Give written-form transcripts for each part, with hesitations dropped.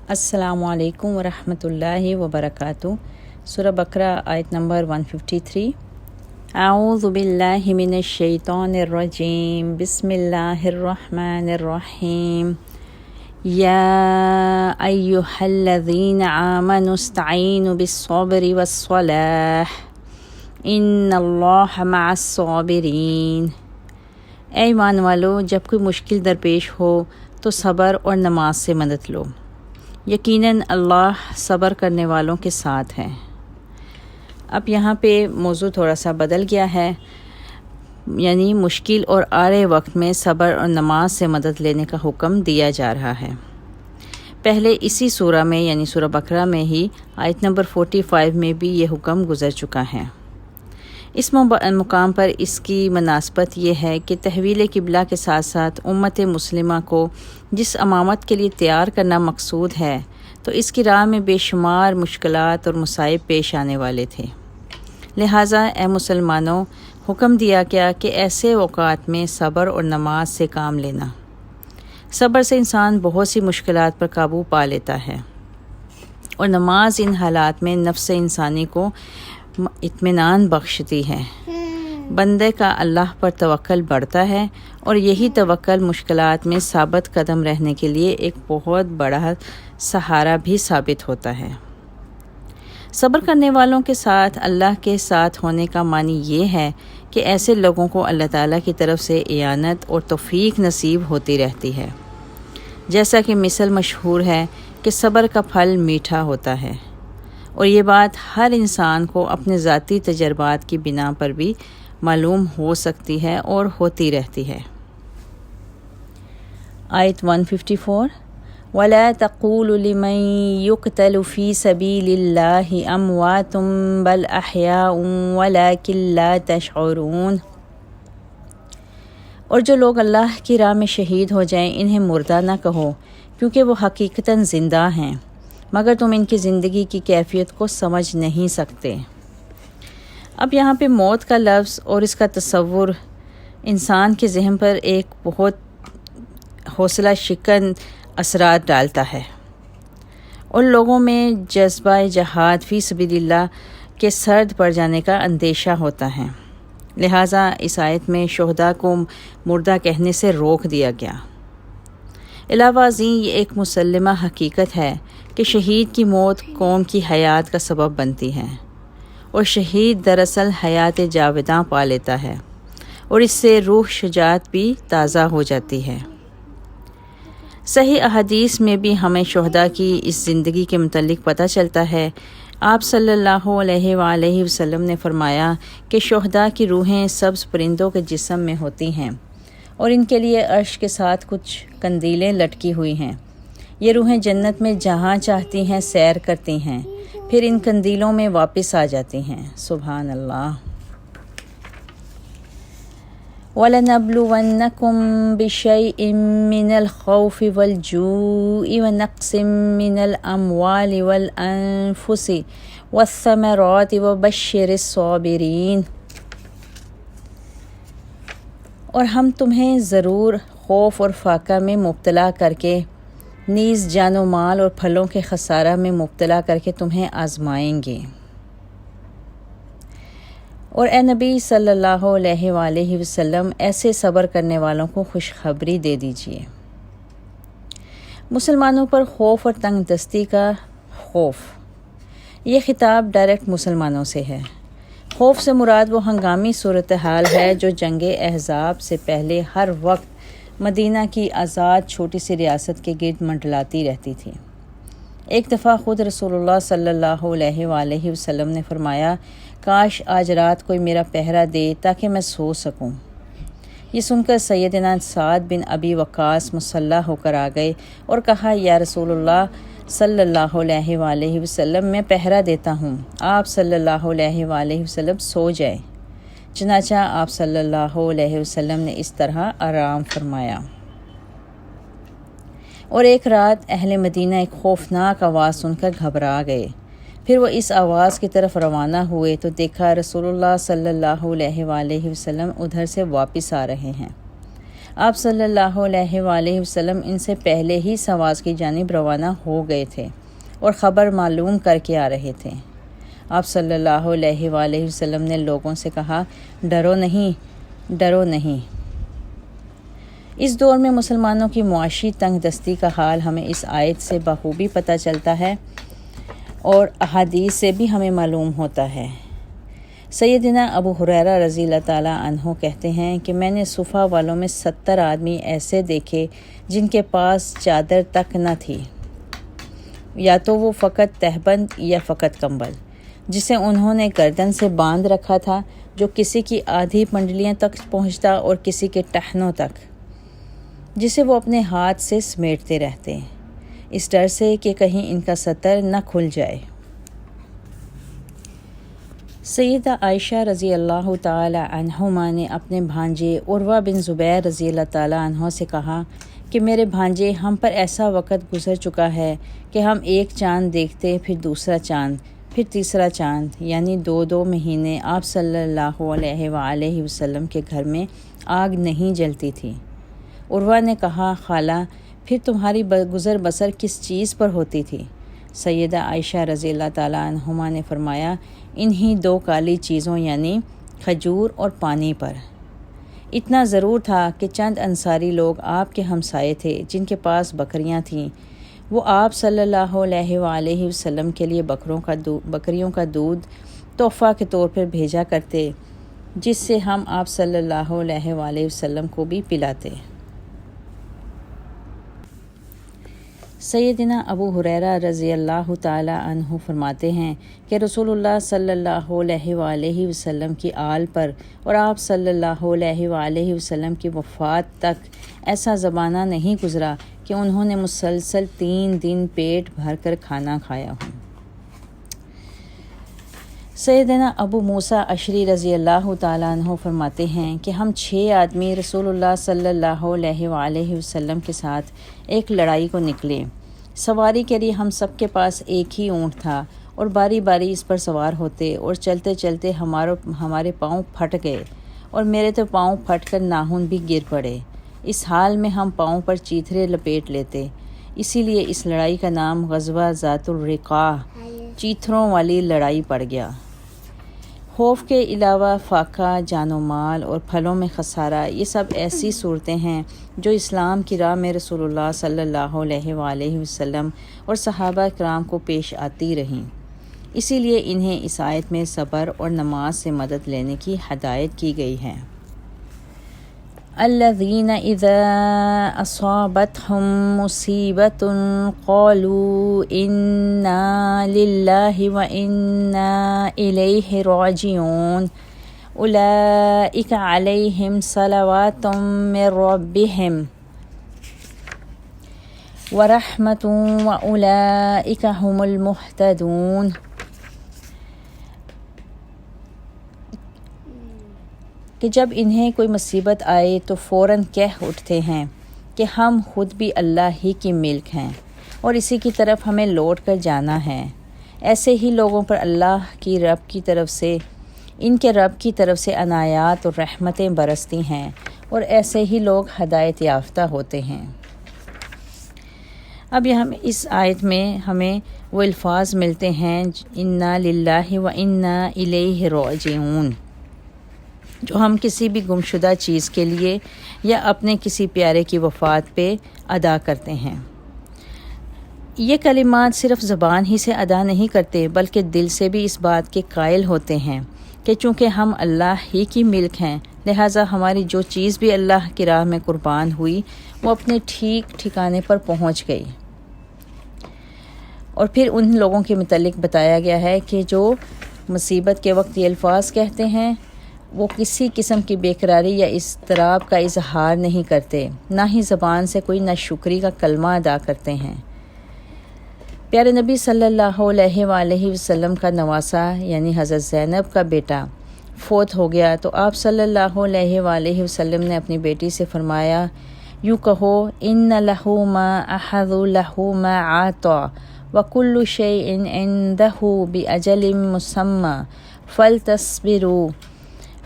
السلام علیکم ورحمۃ اللہ وبرکاتہ۔ سورہ بقرہ آیت نمبر 153۔ اعوذ باللہ من الشیطان الرجیم، بسم اللہ الرحمن الرحیم۔ یا ایہا الذین آمنوا استعینوا بالصبر والصلاۃ ان اللہ مع الصابرین۔ اے ایمان والو، جب کوئی مشکل درپیش ہو تو صبر اور نماز سے مدد لو، یقیناً اللہ صبر کرنے والوں کے ساتھ ہے۔ اب یہاں پہ موضوع تھوڑا سا بدل گیا ہے، یعنی مشکل اور آڑے وقت میں صبر اور نماز سے مدد لینے کا حکم دیا جا رہا ہے۔ پہلے اسی سورہ میں یعنی سورہ بقرہ میں ہی آیت نمبر 45 میں بھی یہ حکم گزر چکا ہے۔ اس مقام پر اس کی مناسبت یہ ہے کہ تحویل قبلہ کے ساتھ ساتھ امت مسلمہ کو جس امامت کے لیے تیار کرنا مقصود ہے، تو اس کی راہ میں بے شمار مشکلات اور مصائب پیش آنے والے تھے۔ لہٰذا اے مسلمانوں، حکم دیا گیا کہ ایسے اوقات میں صبر اور نماز سے کام لینا۔ صبر سے انسان بہت سی مشکلات پر قابو پا لیتا ہے، اور نماز ان حالات میں نفس انسانی کو اطمینان بخشتی ہے۔ بندے کا اللہ پر توکل بڑھتا ہے، اور یہی توکل مشکلات میں ثابت قدم رہنے کے لیے ایک بہت بڑا سہارا بھی ثابت ہوتا ہے۔ صبر کرنے والوں کے ساتھ اللہ کے ساتھ ہونے کا معنی یہ ہے کہ ایسے لوگوں کو اللہ تعالیٰ کی طرف سے اعانت اور توفیق نصیب ہوتی رہتی ہے۔ جیسا کہ مثل مشہور ہے کہ صبر کا پھل میٹھا ہوتا ہے، اور یہ بات ہر انسان کو اپنے ذاتی تجربات کی بنا پر بھی معلوم ہو سکتی ہے اور ہوتی رہتی ہے۔ آیت 154۔ وَلَا تَقُولُوا لِمَن يُقْتَلُ فِي سَبِيلِ اللَّهِ أَمْوَاتٌ بَلْ أَحْيَاءٌ وَلَٰكِن لَّا تَشْعُرُونَ۔ اور جو لوگ اللہ کی راہ میں شہید ہو جائیں انہیں مردہ نہ کہو، کیونکہ وہ حقیقتاً زندہ ہیں، مگر تم ان کی زندگی کی کیفیت کو سمجھ نہیں سکتے۔ اب یہاں پہ موت کا لفظ اور اس کا تصور انسان کے ذہن پر ایک بہت حوصلہ شکن اثرات ڈالتا ہے، اور لوگوں میں جذبہ جہاد فی سبیل اللہ کے سرد پڑ جانے کا اندیشہ ہوتا ہے۔ لہٰذا اس آیت میں شہداء کو مردہ کہنے سے روک دیا گیا۔ علاوہ ازیں یہ ایک مسلمہ حقیقت ہے کہ شہید کی موت قوم کی حیات کا سبب بنتی ہے، اور شہید دراصل حیات جاوداں پا لیتا ہے، اور اس سے روح شجاعت بھی تازہ ہو جاتی ہے۔ صحیح احادیث میں بھی ہمیں شہداء کی اس زندگی کے متعلق پتہ چلتا ہے۔ آپ صلی اللہ علیہ وآلہ وسلم نے فرمایا کہ شہداء کی روحیں سبز پرندوں کے جسم میں ہوتی ہیں، اور ان کے لیے عرش کے ساتھ کچھ قندیلیں لٹکی ہوئی ہیں۔ یہ روحیں جنت میں جہاں چاہتی ہیں سیر کرتی ہیں، پھر ان قندیلوں میں واپس آ جاتی ہیں۔ سبحان اللہ۔ وَلَنَبْلُوَنَّكُمْ بِشَيْءٍ مِّنَ الْخَوْفِ وَالْجُوعِ وَنَقْصٍ مِّنَ الْأَمْوَالِ وَالْأَنفُسِ وَالثَّمَرَاتِ وَبَشِّرِ الصَّابِرِينَ۔ اور ہم تمہیں ضرور خوف اور فاقہ میں مبتلا کر کے، نیز جان و مال اور پھلوں کے خسارہ میں مبتلا کر کے تمہیں آزمائیں گے۔ اور اے نبی صلی اللہ علیہ وآلہ وسلم، ایسے صبر کرنے والوں کو خوشخبری دے دیجیے۔ مسلمانوں پر خوف اور تنگ دستی کا خوف، یہ خطاب ڈائریکٹ مسلمانوں سے ہے۔ خوف سے مراد وہ ہنگامی صورتحال ہے جو جنگ احزاب سے پہلے ہر وقت مدینہ کی آزاد چھوٹی سی ریاست کے گرد منڈلاتی رہتی تھی۔ ایک دفعہ خود رسول اللہ صلی اللہ علیہ وآلہ وسلم نے فرمایا، کاش آج رات کوئی میرا پہرا دے تاکہ میں سو سکوں۔ یہ سن کر سیدنا سعد بن ابی وقاص مسلح ہو کر آ گئے اور کہا، یا رسول اللہ صلی اللہ علیہ وآلہ وسلم، میں پہرا دیتا ہوں، آپ صلی اللہ علیہ وآلہ وسلم سو جائیں۔ چنانچہ آپ صلی اللہ علیہ وسلم نے اس طرح آرام فرمایا۔ اور ایک رات اہل مدینہ ایک خوفناک آواز سن کر گھبرا گئے۔ پھر وہ اس آواز کی طرف روانہ ہوئے تو دیکھا رسول اللہ صلی اللہ علیہ وآلہ وسلم ادھر سے واپس آ رہے ہیں۔ آپ صلی اللہ علیہ وآلہ وسلم ان سے پہلے ہی سواز کی جانب روانہ ہو گئے تھے اور خبر معلوم کر کے آ رہے تھے۔ آپ صلی اللہ علیہ وآلہ وسلم نے لوگوں سے کہا، ڈرو نہیں۔ اس دور میں مسلمانوں کی معاشی تنگ دستی کا حال ہمیں اس آیت سے بخوبی پتہ چلتا ہے اور احادیث سے بھی ہمیں معلوم ہوتا ہے۔ سیدنا ابو ہریرہ رضی اللہ تعالیٰ عنہ کہتے ہیں کہ میں نے صفہ والوں میں 70 آدمی ایسے دیکھے جن کے پاس چادر تک نہ تھی، یا تو وہ فقط تہبند یا فقط کمبل، جسے انہوں نے گردن سے باندھ رکھا تھا، جو کسی کی آدھی پنڈلیاں تک پہنچتا اور کسی کے ٹہنوں تک، جسے وہ اپنے ہاتھ سے سمیٹتے رہتے، اس ڈر سے کہ کہیں ان کا ستر نہ کھل جائے۔ سیدہ عائشہ رضی اللہ تعالی عنہما نے اپنے بھانجے عروہ بن زبیر رضی اللہ تعالی عنہ سے کہا کہ میرے بھانجے، ہم پر ایسا وقت گزر چکا ہے کہ ہم ایک چاند دیکھتے، پھر دوسرا چاند، پھر تیسرا چاند، یعنی 2 مہینے آپ صلی اللہ علیہ وآلہ وسلم کے گھر میں آگ نہیں جلتی تھی۔ عروہ نے کہا، خالہ، پھر تمہاری گزر بسر کس چیز پر ہوتی تھی؟ سیدہ عائشہ رضی اللہ تعالیٰ عنہما نے فرمایا، انہی 2 کالی چیزوں یعنی کھجور اور پانی پر۔ اتنا ضرور تھا کہ چند انصاری لوگ آپ کے ہمسائے تھے جن کے پاس بکریاں تھیں، وہ آپ صلی اللہ علیہ وآلہ وسلم کے لیے بکریوں کا دودھ تحفہ کے طور پر بھیجا کرتے، جس سے ہم آپ صلی اللہ علیہ وآلہ وسلم کو بھی پلاتے۔ سیدنا ابو ہریرہ رضی اللہ تعالی عنہ فرماتے ہیں کہ رسول اللہ صلی اللہ علیہ وآلہ وسلم کی آل پر اور آپ صلی اللہ علیہ وآلہ وسلم کی وفات تک ایسا زمانہ نہیں گزرا کہ انہوں نے مسلسل 3 دن پیٹ بھر کر کھانا کھایا ہو۔ سیدنا ابو موسیٰ اشعری رضی اللہ تعالیٰ عنہ فرماتے ہیں کہ ہم 6 آدمی رسول اللہ صلی اللہ علیہ وآلہ وسلم کے ساتھ ایک لڑائی کو نکلے۔ سواری کے لیے ہم سب کے پاس ایک ہی اونٹ تھا اور باری باری اس پر سوار ہوتے، اور چلتے چلتے ہمارے پاؤں پھٹ گئے اور میرے تو پاؤں پھٹ کر ناخن بھی گر پڑے۔ اس حال میں ہم پاؤں پر چیتھرے لپیٹ لیتے، اسی لیے اس لڑائی کا نام غزوہ ذات الرقاع، چیتھروں والی لڑائی پڑ گیا۔ خوف کے علاوہ فاقہ، جان و مال اور پھلوں میں خسارہ، یہ سب ایسی صورتیں ہیں جو اسلام کی راہ میں رسول اللہ صلی اللہ علیہ وآلہ وسلم اور صحابہ کرام کو پیش آتی رہیں، اسی لیے انہیں اس آیت میں صبر اور نماز سے مدد لینے کی ہدایت کی گئی ہے۔ الذین اذا اصابتهم مصیبۃ قالوا انا للہ وانا الیہ راجعون اولئک علیہم صلوات من ربہم ورحمۃ واولئک هم المہتدون۔ کہ جب انہیں کوئی مصیبت آئے تو فوراً کہہ اٹھتے ہیں کہ ہم خود بھی اللہ ہی کی ملک ہیں اور اسی کی طرف ہمیں لوٹ کر جانا ہے۔ ایسے ہی لوگوں پر اللہ کی رب کی طرف سے ان کے رب کی طرف سے عنایات اور رحمتیں برستی ہیں، اور ایسے ہی لوگ ہدایت یافتہ ہوتے ہیں۔ اب یہاں اس آیت میں ہمیں وہ الفاظ ملتے ہیں انا للہ و انا الیہ راجعون، جو ہم کسی بھی گمشدہ چیز کے لیے یا اپنے کسی پیارے کی وفات پہ ادا کرتے ہیں۔ یہ کلمات صرف زبان ہی سے ادا نہیں کرتے، بلکہ دل سے بھی اس بات کے قائل ہوتے ہیں کہ چونکہ ہم اللہ ہی کی ملک ہیں، لہٰذا ہماری جو چیز بھی اللہ کی راہ میں قربان ہوئی وہ اپنے ٹھیک ٹھکانے پر پہنچ گئی۔ اور پھر ان لوگوں کے متعلق بتایا گیا ہے کہ جو مصیبت کے وقت یہ الفاظ کہتے ہیں، وہ کسی قسم کی بے قراری یا اضطراب کا اظہار نہیں کرتے، نہ ہی زبان سے کوئی ناشکری کا کلمہ ادا کرتے ہیں۔ پیارے نبی صلی اللہ علیہ وآلہ وسلم کا نواسہ یعنی حضرت زینب کا بیٹا فوت ہو گیا تو آپ صلی اللہ علیہ وآلہ وسلم نے اپنی بیٹی سے فرمایا، یوں کہو، ان لہ ما اخذ لہ ما عطا وکل شیء عندہ باجل مسمی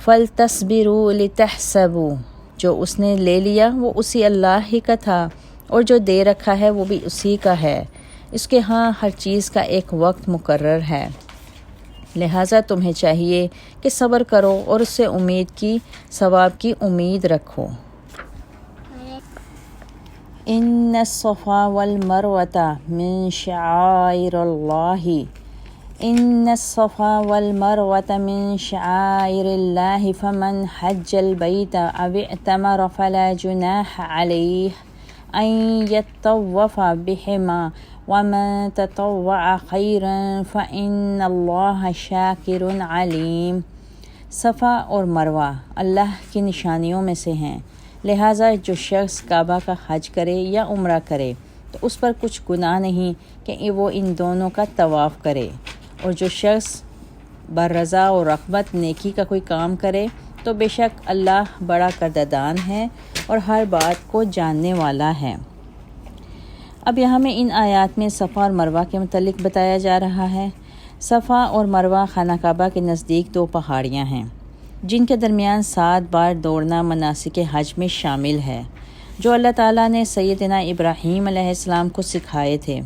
فلتصبروا لتحسبوا جو اس نے لے لیا وہ اسی اللہ ہی کا تھا، اور جو دے رکھا ہے وہ بھی اسی کا ہے۔ اس کے ہاں ہر چیز کا ایک وقت مقرر ہے، لہٰذا تمہیں چاہیے کہ صبر کرو اور اس سے امید کی ثواب کی امید رکھو۔ ان الصفا والمروۃ من شعائر اللہ، ان الصفا والمروۃ من شعائر اللہ فمن حج البیت او اعتمر فلا جناح علیہ ان یطوف بہما ومن تطوع خیرا فإن اللہ شاکر علیم۔ صفا اور مروہ اللہ کی نشانیوں میں سے ہیں، لہٰذا جو شخص کعبہ کا حج کرے یا عمرہ کرے تو اس پر کچھ گناہ نہیں کہ وہ ان دونوں کا طواف کرے، اور جو شخص بررضا اور رغبت نیکی کا کوئی کام کرے تو بے شک اللہ بڑا قدردان ہے اور ہر بات کو جاننے والا ہے۔ اب یہاں میں ان آیات میں صفا اور مروہ کے متعلق بتایا جا رہا ہے۔ صفا اور مروہ خانہ کعبہ کے نزدیک دو پہاڑیاں ہیں جن کے درمیان 7 بار دوڑنا مناسک حج میں شامل ہے، جو اللہ تعالیٰ نے سیدنا ابراہیم علیہ السلام کو سکھائے تھے۔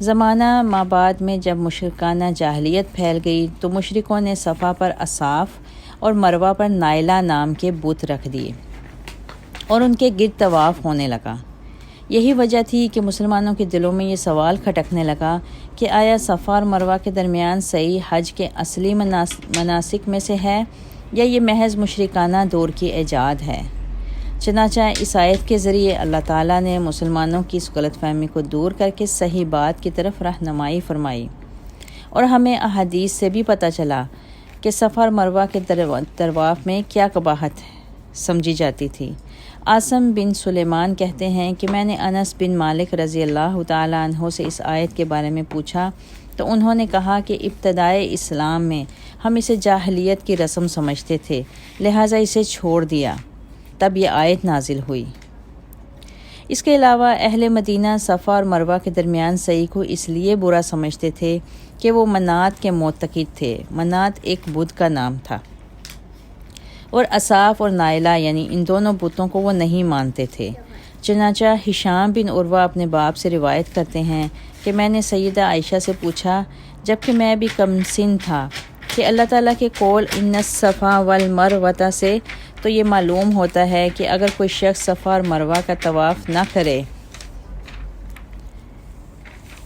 زمانہ مابعد میں جب مشرکانہ جاہلیت پھیل گئی تو مشرکوں نے صفا پر اصاف اور مروہ پر نائلہ نام کے بت رکھ دیے اور ان کے گرد طواف ہونے لگا۔ یہی وجہ تھی کہ مسلمانوں کے دلوں میں یہ سوال کھٹکنے لگا کہ آیا صفا اور مروہ کے درمیان سعی حج کے اصلی مناسک میں سے ہے یا یہ محض مشرکانہ دور کی ایجاد ہے؟ چنانچہ اس آیت کے ذریعے اللہ تعالیٰ نے مسلمانوں کی اس غلط فہمی کو دور کر کے صحیح بات کی طرف رہنمائی فرمائی، اور ہمیں احادیث سے بھی پتہ چلا کہ صفا اور مروہ کے طواف میں کیا قباحت سمجھی جاتی تھی۔ عاصم بن سلیمان کہتے ہیں کہ میں نے انس بن مالک رضی اللہ تعالیٰ عنہ سے اس آیت کے بارے میں پوچھا تو انہوں نے کہا کہ ابتدائے اسلام میں ہم اسے جاہلیت کی رسم سمجھتے تھے، لہٰذا اسے چھوڑ دیا، تب یہ آیت نازل ہوئی۔ اس کے علاوہ اہل مدینہ صفا اور مروہ کے درمیان سعی کو اس لیے برا سمجھتے تھے کہ وہ منات کے معتقد تھے۔ منات ایک بت کا نام تھا، اور اصاف اور نائلہ یعنی ان دونوں بتوں کو وہ نہیں مانتے تھے۔ چنانچہ ہشام بن عروہ اپنے باپ سے روایت کرتے ہیں کہ میں نے سیدہ عائشہ سے پوچھا جبکہ میں بھی کم سن تھا کہ اللہ تعالیٰ کے قول ان الصفا والمروۃ سے تو یہ معلوم ہوتا ہے کہ اگر کوئی شخص صفا اور مروہ کا طواف نہ کرے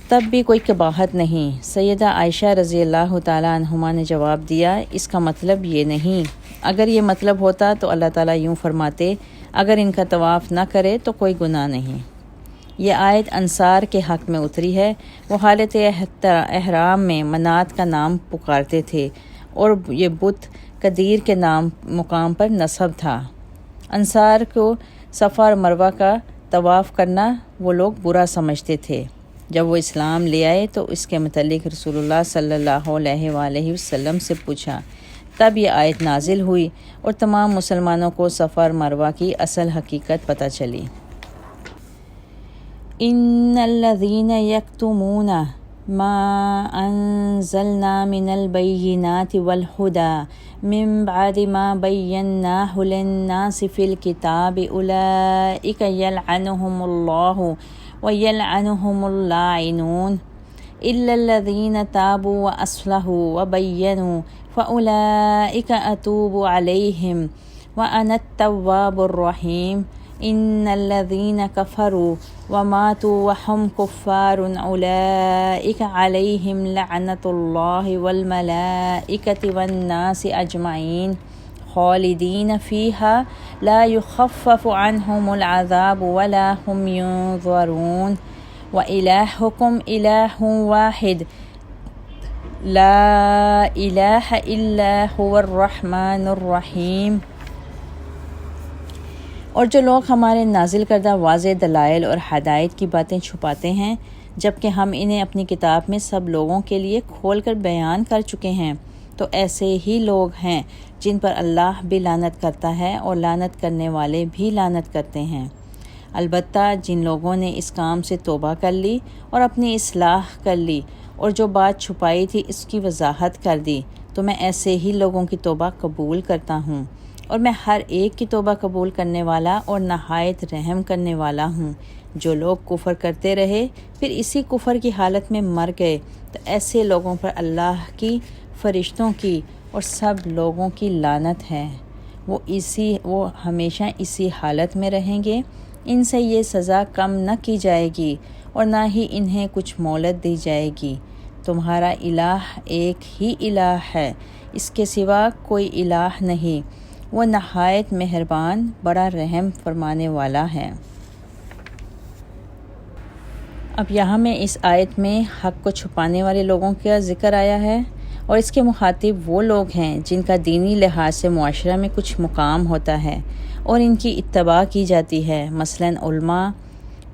تب بھی کوئی قباحت نہیں۔ سیدہ عائشہ رضی اللہ تعالیٰ عنہما نے جواب دیا، اس کا مطلب یہ نہیں، اگر یہ مطلب ہوتا تو اللہ تعالیٰ یوں فرماتے اگر ان کا طواف نہ کرے تو کوئی گناہ نہیں۔ یہ آیت انصار کے حق میں اتری ہے، وہ حالت احرام میں منات کا نام پکارتے تھے اور یہ بت قدیر کے نام مقام پر نصب تھا۔ انصار کو صفا اور مروہ کا طواف کرنا وہ لوگ برا سمجھتے تھے۔ جب وہ اسلام لے آئے تو اس کے متعلق رسول اللہ صلی اللہ علیہ وآلہ وسلم سے پوچھا، تب یہ آیت نازل ہوئی اور تمام مسلمانوں کو صفا اور مروہ کی اصل حقیقت پتہ چلی۔ ان الذین یکتمون ما انزلنا من البینات والہدی من بعد ما بیناہ للناس فی الکتاب اولئک یلعنہم اللہ ویلعنہم اللاعنون الا الذین تابوا واصلحوا وبینوا فأولئک اتوب علیہم وانا التواب الرحیم ان الذین کفروا وماتوا وهم کفار اولئک علیہم لعنۃ اللہ والملائکۃ والناس اجمعین خالدین فیہا لا یخفف عنہم العذاب ولا هم ینظرون وإلہکم الہ واحد لا الہ الا هو الرحمن الرحیم۔ اور جو لوگ ہمارے نازل کردہ واضح دلائل اور ہدایت کی باتیں چھپاتے ہیں جبکہ ہم انہیں اپنی کتاب میں سب لوگوں کے لیے کھول کر بیان کر چکے ہیں، تو ایسے ہی لوگ ہیں جن پر اللہ بھی لعنت کرتا ہے اور لعنت کرنے والے بھی لعنت کرتے ہیں۔ البتہ جن لوگوں نے اس کام سے توبہ کر لی اور اپنی اصلاح کر لی اور جو بات چھپائی تھی اس کی وضاحت کر دی تو میں ایسے ہی لوگوں کی توبہ قبول کرتا ہوں۔ اور میں ہر ایک کی توبہ قبول کرنے والا اور نہایت رحم کرنے والا ہوں۔ جو لوگ کفر کرتے رہے پھر اسی کفر کی حالت میں مر گئے تو ایسے لوگوں پر اللہ کی، فرشتوں کی اور سب لوگوں کی لعنت ہے۔ وہ ہمیشہ اسی حالت میں رہیں گے۔ ان سے یہ سزا کم نہ کی جائے گی اور نہ ہی انہیں کچھ مہلت دی جائے گی۔ تمہارا الہ ایک ہی الہ ہے، اس کے سوا کوئی الہ نہیں۔ وہ نہایت مہربان، بڑا رحم فرمانے والا ہے۔ اب یہاں میں اس آیت میں حق کو چھپانے والے لوگوں کا ذکر آیا ہے، اور اس کے مخاطب وہ لوگ ہیں جن کا دینی لحاظ سے معاشرہ میں کچھ مقام ہوتا ہے اور ان کی اتباع کی جاتی ہے، مثلاً علماء،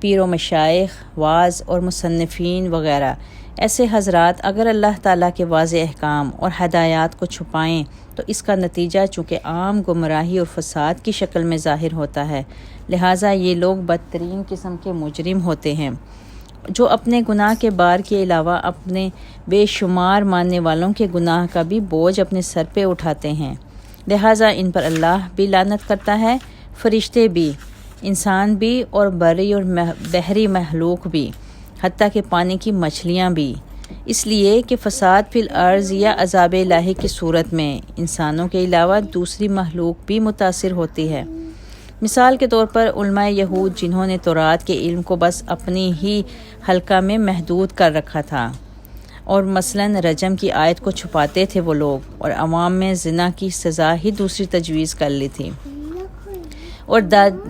پیر و مشائخ، واعظ اور مصنفین وغیرہ۔ ایسے حضرات اگر اللہ تعالیٰ کے واضح احکام اور ہدایات کو چھپائیں تو اس کا نتیجہ چونکہ عام گمراہی اور فساد کی شکل میں ظاہر ہوتا ہے، لہٰذا یہ لوگ بدترین قسم کے مجرم ہوتے ہیں، جو اپنے گناہ کے بار کے علاوہ اپنے بے شمار ماننے والوں کے گناہ کا بھی بوجھ اپنے سر پہ اٹھاتے ہیں۔ لہٰذا ان پر اللہ بھی لعنت کرتا ہے، فرشتے بھی، انسان بھی اور بری اور بحری مخلوق بھی، حتیٰ کہ پانی کی مچھلیاں بھی، اس لیے کہ فساد فی الارض یا عذاب الہی کی صورت میں انسانوں کے علاوہ دوسری مخلوق بھی متاثر ہوتی ہے۔ مثال کے طور پر علماء یہود جنہوں نے تورات کے علم کو بس اپنی ہی حلقہ میں محدود کر رکھا تھا اور مثلاً رجم کی آیت کو چھپاتے تھے وہ لوگ، اور عوام میں زنا کی سزا ہی دوسری تجویز کر لی تھی، اور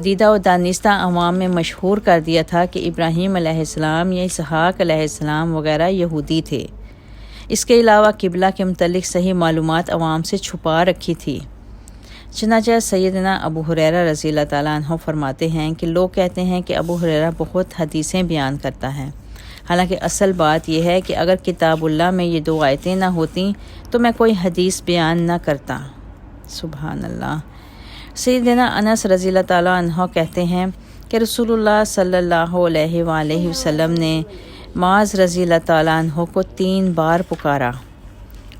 دیدہ و دانستہ عوام میں مشہور کر دیا تھا کہ ابراہیم علیہ السلام یا اسحاق علیہ السلام وغیرہ یہودی تھے۔ اس کے علاوہ قبلہ کے متعلق صحیح معلومات عوام سے چھپا رکھی تھی۔ چنانچہ سیدنا ابو ہریرہ رضی اللہ تعالیٰ عنہ فرماتے ہیں کہ لوگ کہتے ہیں کہ ابو ہریرہ بہت حدیثیں بیان کرتا ہے، حالانکہ اصل بات یہ ہے کہ اگر کتاب اللہ میں یہ 2 آیتیں نہ ہوتیں تو میں کوئی حدیث بیان نہ کرتا۔ سبحان اللہ۔ سیدنا انس رضی اللہ تعالیٰ عنہ کہتے ہیں کہ رسول اللہ صلی اللہ علیہ وآلہ وسلم نے معاذ رضی اللہ تعالیٰ عنہ کو 3 بار پکارا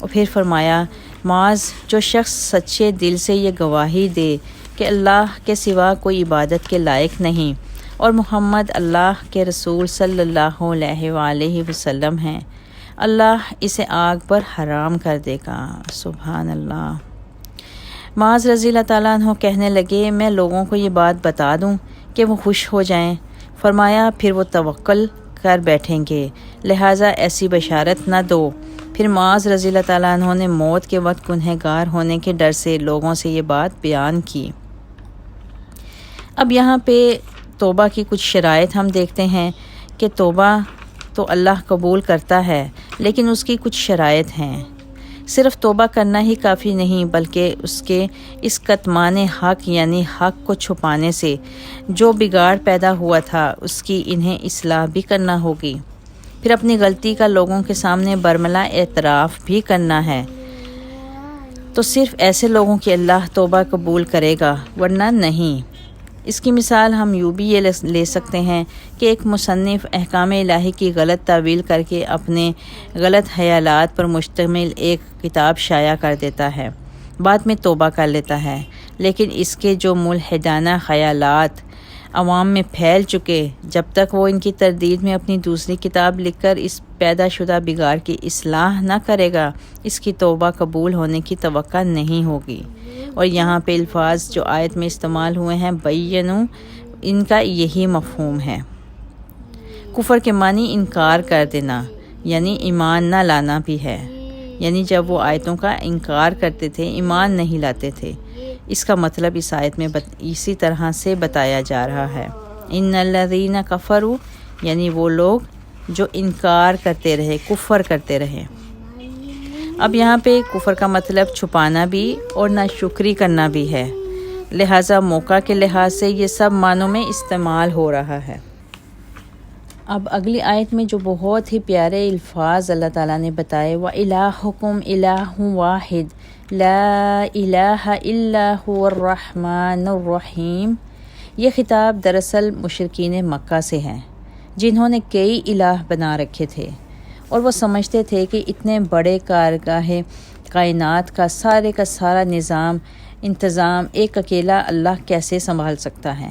اور پھر فرمایا، معاذ، جو شخص سچے دل سے یہ گواہی دے کہ اللہ کے سوا کوئی عبادت کے لائق نہیں اور محمد اللہ کے رسول صلی اللہ علیہ وآلہ وسلم ہیں، اللہ اسے آگ پر حرام کر دے گا۔ سبحان اللہ۔ معاذ رضی اللہ تعالیٰ عنہ کہنے لگے، میں لوگوں کو یہ بات بتا دوں کہ وہ خوش ہو جائیں؟ فرمایا، پھر وہ توکل کر بیٹھیں گے، لہٰذا ایسی بشارت نہ دو۔ پھر معاذ رضی اللہ تعالیٰ عنہ نے موت کے وقت گنہگار ہونے کے ڈر سے لوگوں سے یہ بات بیان کی۔ اب یہاں پہ توبہ کی کچھ شرائط ہم دیکھتے ہیں کہ توبہ تو اللہ قبول کرتا ہے، لیکن اس کی کچھ شرائط ہیں۔ صرف توبہ کرنا ہی کافی نہیں، بلکہ اس کتمان حق یعنی حق کو چھپانے سے جو بگاڑ پیدا ہوا تھا اس کی انہیں اصلاح بھی کرنا ہوگی۔ پھر اپنی غلطی کا لوگوں کے سامنے برملا اعتراف بھی کرنا ہے۔ تو صرف ایسے لوگوں کی اللہ توبہ قبول کرے گا، ورنہ نہیں۔ اس کی مثال ہم یوں بھی یہ لے سکتے ہیں کہ ایک مصنف احکام الہی کی غلط تعویل کر کے اپنے غلط خیالات پر مشتمل ایک کتاب شائع کر دیتا ہے، بعد میں توبہ کر لیتا ہے، لیکن اس کے جو ملحدانہ خیالات عوام میں پھیل چکے، جب تک وہ ان کی تردید میں اپنی دوسری کتاب لکھ کر اس پیدا شدہ بگاڑ کی اصلاح نہ کرے گا، اس کی توبہ قبول ہونے کی توقع نہیں ہوگی۔ اور یہاں پہ الفاظ جو آیت میں استعمال ہوئے ہیں بینوا، ان کا یہی مفہوم ہے۔ کفر کے معنی انکار کر دینا یعنی ایمان نہ لانا بھی ہے، یعنی جب وہ آیتوں کا انکار کرتے تھے، ایمان نہیں لاتے تھے۔ اس کا مطلب اس آیت میں اسی طرح سے بتایا جا رہا ہے، ان الذین کفروا، یعنی وہ لوگ جو انکار کرتے رہے، کفر کرتے رہے۔ اب یہاں پہ کفر کا مطلب چھپانا بھی اور ناشکری کرنا بھی ہے، لہٰذا موقع کے لحاظ سے یہ سب معنوں میں استعمال ہو رہا ہے۔ اب اگلی آیت میں جو بہت ہی پیارے الفاظ اللہ تعالیٰ نے بتائے، وَإِلَٰهُكُمْ إِلَٰهٌ وَاحِدٌ لَا إِلَٰهَ إِلَّا هُوَ الرَّحْمَٰنُ الرَّحِيمُ، یہ خطاب دراصل مشرکین مکہ سے ہے جنہوں نے کئی الہ بنا رکھے تھے اور وہ سمجھتے تھے کہ اتنے بڑے کارگاہ کائنات کا سارا نظام انتظام ایک اکیلا اللہ کیسے سنبھال سکتا ہے؟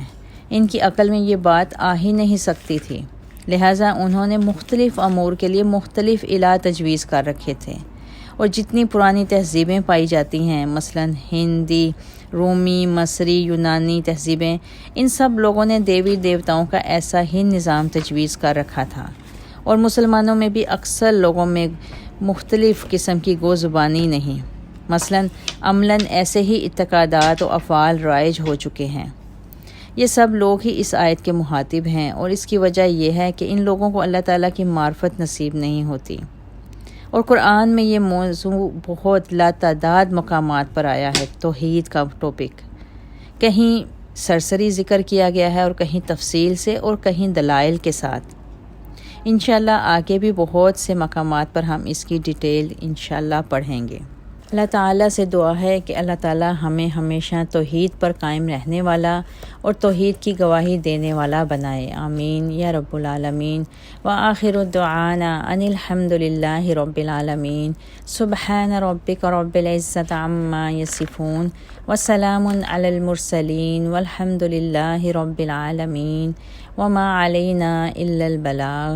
ان کی عقل میں یہ بات آ ہی نہیں سکتی تھی، لہٰذا انہوں نے مختلف امور کے لیے مختلف الہ تجویز کر رکھے تھے، اور جتنی پرانی تہذیبیں پائی جاتی ہیں، مثلا ہندی، رومی، مصری، یونانی تہذیبیں، ان سب لوگوں نے دیوی دیوتاؤں کا ایسا ہی نظام تجویز کر رکھا تھا، اور مسلمانوں میں بھی اکثر لوگوں میں مختلف قسم کی گو زبانی نہیں، مثلا عملاً ایسے ہی اعتقادات و افعال رائج ہو چکے ہیں۔ یہ سب لوگ ہی اس آیت کے مخاطب ہیں، اور اس کی وجہ یہ ہے کہ ان لوگوں کو اللہ تعالیٰ کی معرفت نصیب نہیں ہوتی، اور قرآن میں یہ موضوع بہت لاتعداد مقامات پر آیا ہے۔ توحید کا ٹاپک کہیں سرسری ذکر کیا گیا ہے، اور کہیں تفصیل سے، اور کہیں دلائل کے ساتھ۔ انشاءاللہ آگے بھی بہت سے مقامات پر ہم اس کی ڈیٹیل انشاءاللہ پڑھیں گے۔ اللہ تعالیٰ سے دعا ہے کہ اللہ تعالیٰ ہمیں ہمیشہ توحید پر قائم رہنے والا اور توحید کی گواہی دینے والا بنائے، آمین یا رب العالمین۔ وآخر دعانا ان الحمد للہ رب العالمین۔ سبحان ربک رب العزت عما یصفون وسلام علی المرسلین والحمد للہ رب العالمین، وما علینا الا البلاغ۔